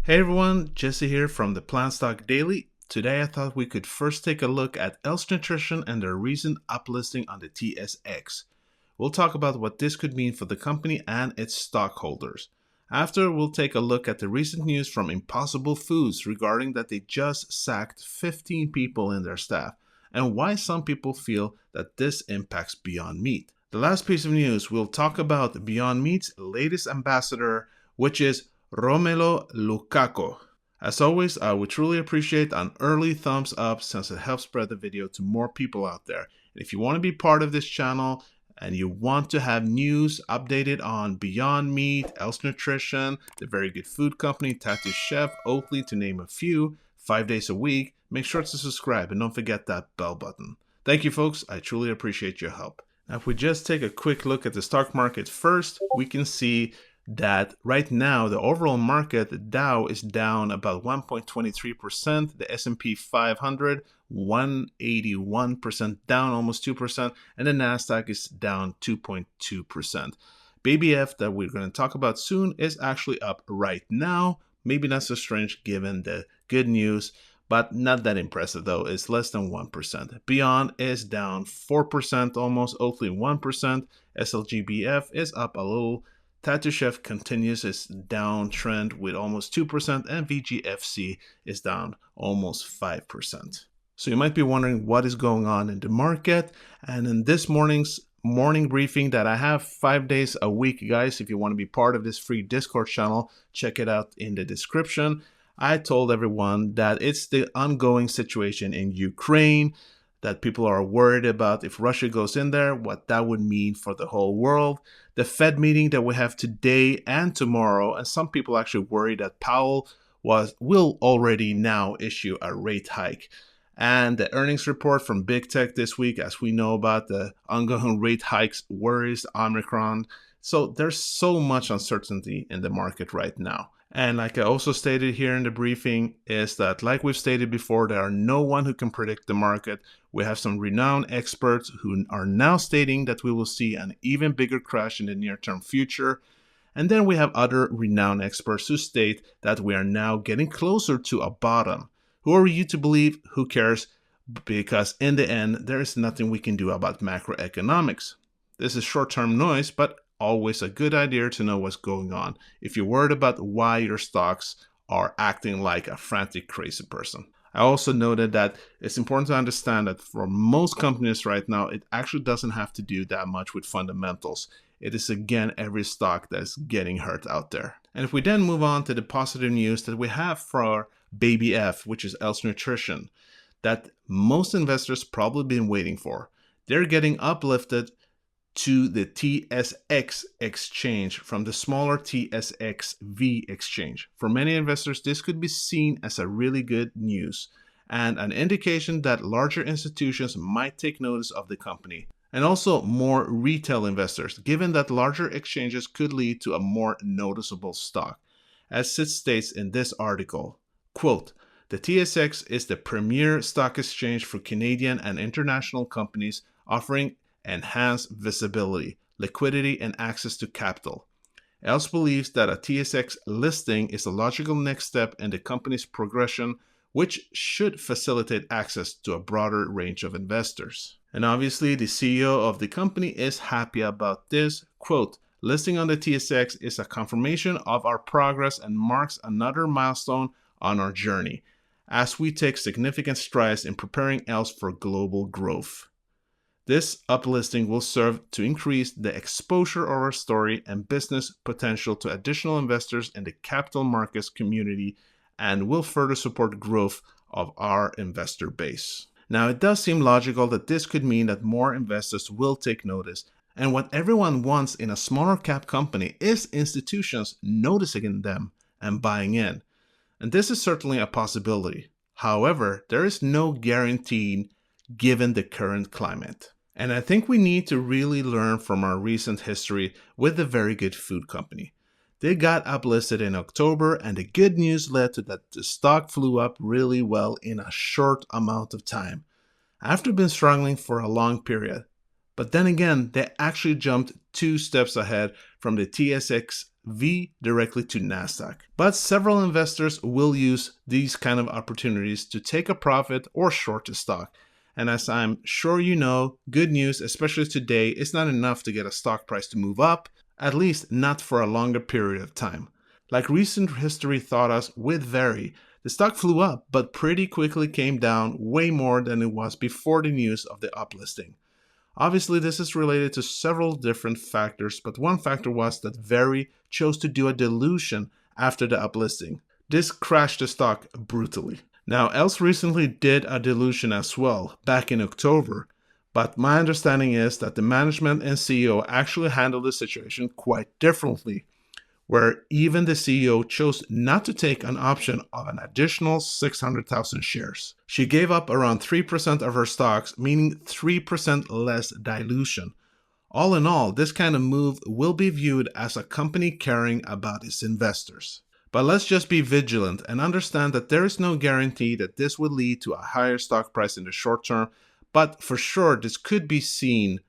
Hey everyone, Jesse here from the PlantStock Daily. Today I thought we could first take a look at Else Nutrition and their recent uplisting on the TSX. We'll talk about what this could mean for the company and its stockholders. After, we'll take a look at the recent news from Impossible Foods regarding that they just sacked 15 people in their staff and why some people feel that this impacts Beyond Meat. The last piece of news, we'll talk about Beyond Meat's latest ambassador, which is Romelu Lukaku. As always, I would truly appreciate an early thumbs up since it helps spread the video to more people out there. And if you want to be part of this channel and you want to have news updated on Beyond Meat, Else Nutrition, the Very Good Food Company, Tattoo Chef, Oatly, to name a few, 5 days a week, make sure to subscribe and don't forget that bell button. Thank you folks, I truly appreciate your help. Now if we just take a quick look at the stock market first, we can see that right now the overall market, the Dow, is down about 1.23%, the S&P 500 181% down, almost 2%, and the Nasdaq is down 2.2%. BABYF, that we're going to talk about soon, is actually up right now. Maybe not so strange given the good news, but not that impressive though. It's less than 1%. Beyond is down 4% almost, Oatly 1%, SLGBF is up a little. Tattoo Chef continues its downtrend with almost 2%, and VGFC is down almost 5%. So you might be wondering what is going on in the market, and in this morning's morning briefing that I have 5 days a week, guys, if you want to be part of this free Discord channel, check it out in the description. I told everyone that it's the ongoing situation in Ukraine, that people are worried about if Russia goes in there, what that would mean for the whole world. The Fed meeting that we have today and tomorrow, and some people actually worry that Powell will already now issue a rate hike. And the earnings report from Big Tech this week, as we know about the ongoing rate hikes, worries, Omicron. So there's so much uncertainty in the market right now. And like I also stated here in the briefing, is that like we've stated before, there are no one who can predict the market. We have some renowned experts who are now stating that we will see an even bigger crash in the near-term future. And then we have other renowned experts who state that we are now getting closer to a bottom. Who are you to believe? Who cares? Because in the end, there is nothing we can do about macroeconomics. This is short-term noise, but always a good idea to know what's going on if you're worried about why your stocks are acting like a frantic, crazy person. I also noted that it's important to understand that for most companies right now, it actually doesn't have to do that much with fundamentals. It is again every stock that's getting hurt out there. And if we then move on to the positive news that we have for BABYF, which is Else Nutrition, that most investors probably been waiting for. They're getting uplifted to the TSX exchange from the smaller TSXV exchange. For many investors, this could be seen as a really good news and an indication that larger institutions might take notice of the company. And also more retail investors, given that larger exchanges could lead to a more noticeable stock. As it states in this article, quote, "The TSX is the premier stock exchange for Canadian and international companies offering enhanced visibility, liquidity, and access to capital. Else believes that a TSX listing is a logical next step in the company's progression, which should facilitate access to a broader range of investors." And obviously, the CEO of the company is happy about this. Quote, "Listing on the TSX is a confirmation of our progress and marks another milestone on our journey, as we take significant strides in preparing Else for global growth. This uplisting will serve to increase the exposure of our story and business potential to additional investors in the capital markets community and will further support growth of our investor base." Now, it does seem logical that this could mean that more investors will take notice. And what everyone wants in a smaller cap company is institutions noticing them and buying in. And this is certainly a possibility. However, there is no guarantee given the current climate. And I think we need to really learn from our recent history with the Very Good Food Company. They got uplisted in October, and the good news led to that the stock flew up really well in a short amount of time, after being struggling for a long period. But then again, they actually jumped 2 steps ahead from the TSX V directly to NASDAQ. But several investors will use these kind of opportunities to take a profit or short the stock. And as I'm sure you know, good news, especially today, is not enough to get a stock price to move up, at least not for a longer period of time. Like recent history taught us with Veri, the stock flew up but pretty quickly came down way more than it was before the news of the uplisting. Obviously, this is related to several different factors, but one factor was that Veri chose to do a dilution after the uplisting. This crashed the stock brutally. Now, Else recently did a dilution as well, back in October, but my understanding is that the management and CEO actually handled the situation quite differently, where even the CEO chose not to take an option of an additional 600,000 shares. She gave up around 3% of her stocks, meaning 3% less dilution. All in all, this kind of move will be viewed as a company caring about its investors. But let's just be vigilant and understand that there is no guarantee that this will lead to a higher stock price in the short term, but for sure this could be seen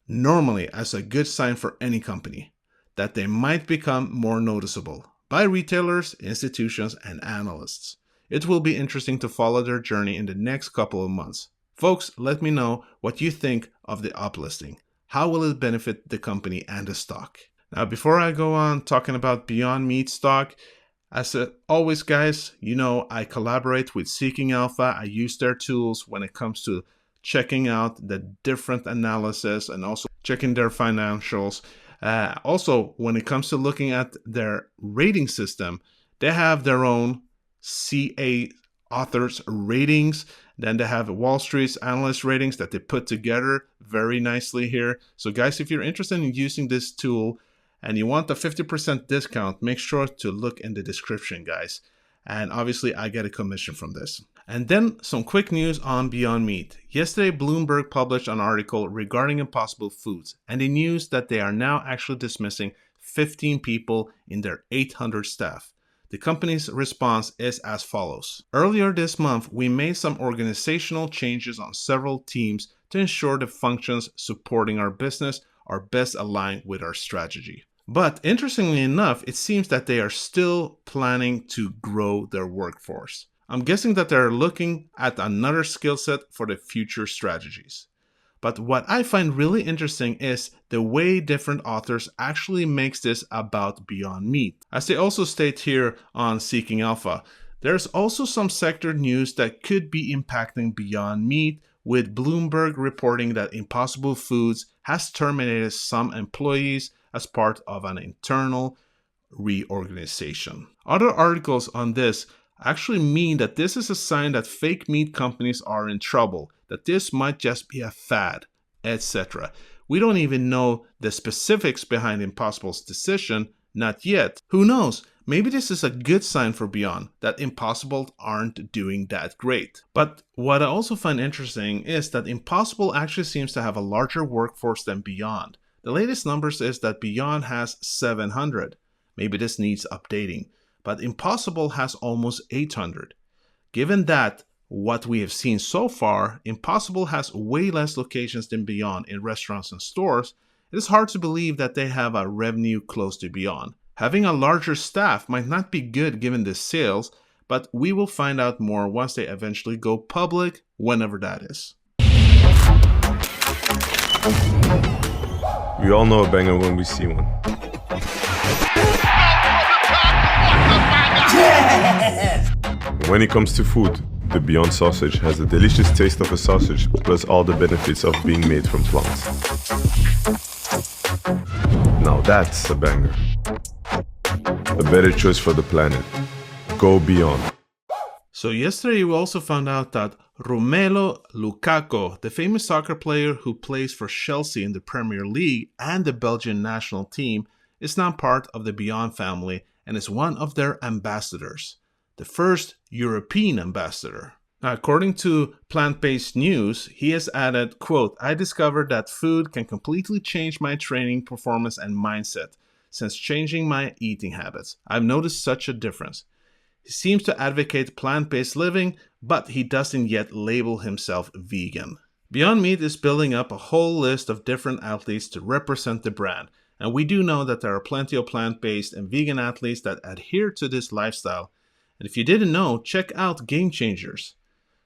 normally as a good sign for any company, that they might become more noticeable by retailers, institutions, and analysts. It will be interesting to follow their journey in the next couple of months. Folks, let me know what you think of the uplisting. How will it benefit the company and the stock? Now, before I go on talking about Beyond Meat stock, as always, guys, you know I collaborate with Seeking Alpha. I use their tools when it comes to checking out the different analysis and also checking their financials. Also, when it comes to looking at their rating system, they have their own CA authors ratings. Then they have Wall Street's analyst ratings that they put together very nicely here. So guys, if you're interested in using this tool and you want the 50% discount, make sure to look in the description, guys. And obviously I get a commission from this. And then some quick news on Beyond Meat. Yesterday, Bloomberg published an article regarding Impossible Foods and the news that they are now actually dismissing 15 people in their 800 staff. The company's response is as follows. Earlier this month, we made some organizational changes on several teams to ensure the functions supporting our business are best aligned with our strategy. But interestingly enough, it seems that they are still planning to grow their workforce. I'm guessing that they're looking at another skill set for the future strategies. But what I find really interesting is the way different authors actually makes this about Beyond Meat. As they also state here on Seeking Alpha, there's also some sector news that could be impacting Beyond Meat, with Bloomberg reporting that Impossible Foods has terminated some employees as part of an internal reorganization. Other articles on this actually mean that this is a sign that fake meat companies are in trouble, that this might just be a fad, etc. We don't even know the specifics behind Impossible's decision, not yet. Who knows? Maybe this is a good sign for Beyond, that Impossible aren't doing that great. But what I also find interesting is that Impossible actually seems to have a larger workforce than Beyond. The latest numbers is that Beyond has 700. Maybe this needs updating. But Impossible has almost 800. Given that, what we have seen so far, Impossible has way less locations than Beyond in restaurants and stores. It is hard to believe that they have a revenue close to Beyond. Having a larger staff might not be good given the sales, but we will find out more once they eventually go public, whenever that is. We all know a banger when we see one. When it comes to food, the Beyond sausage has the delicious taste of a sausage, plus all the benefits of being made from plants. Now that's a banger. A better choice for the planet. Go Beyond. So yesterday we also found out that Romelu Lukaku, the famous soccer player who plays for Chelsea in the Premier League and the Belgian national team, is now part of the Beyond family and is one of their ambassadors, the first European ambassador. Now, according to Plant-Based News, he has added, quote, "I discovered that food can completely change my training performance and mindset. Since changing my eating habits, I've noticed such a difference." He seems to advocate plant-based living, but he doesn't yet label himself vegan. Beyond Meat is building up a whole list of different athletes to represent the brand, And we do know that there are plenty of plant-based and vegan athletes that adhere to this lifestyle. And if you didn't know, check out Game Changers.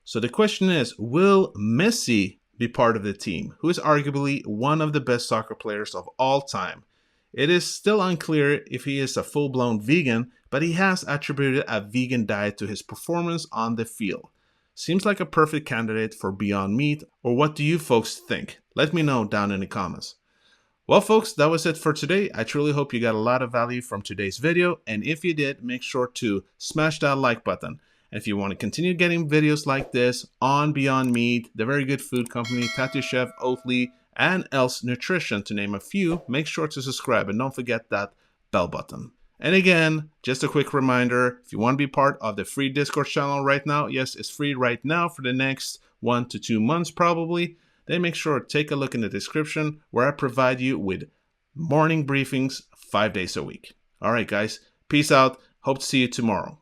So the question is, will Messi be part of the team, who is arguably one of the best soccer players of all time? It is still unclear if he is a full-blown vegan, but he has attributed a vegan diet to his performance on the field. Seems like a perfect candidate for Beyond Meat, or what do you folks think? Let me know down in the comments. Well, folks, that was it for today. I truly hope you got a lot of value from today's video, and if you did, make sure to smash that like button. And if you want to continue getting videos like this on Beyond Meat, The Very Good Food Company, Tattoo Chef, Oatly, and Else Nutrition, to name a few, make sure to subscribe and don't forget that bell button. And again, just a quick reminder, if you want to be part of the free Discord channel right now, yes, it's free right now for the next 1 to 2 months probably, then make sure to take a look in the description where I provide you with morning briefings 5 days a week. All right, guys, peace out. Hope to see you tomorrow.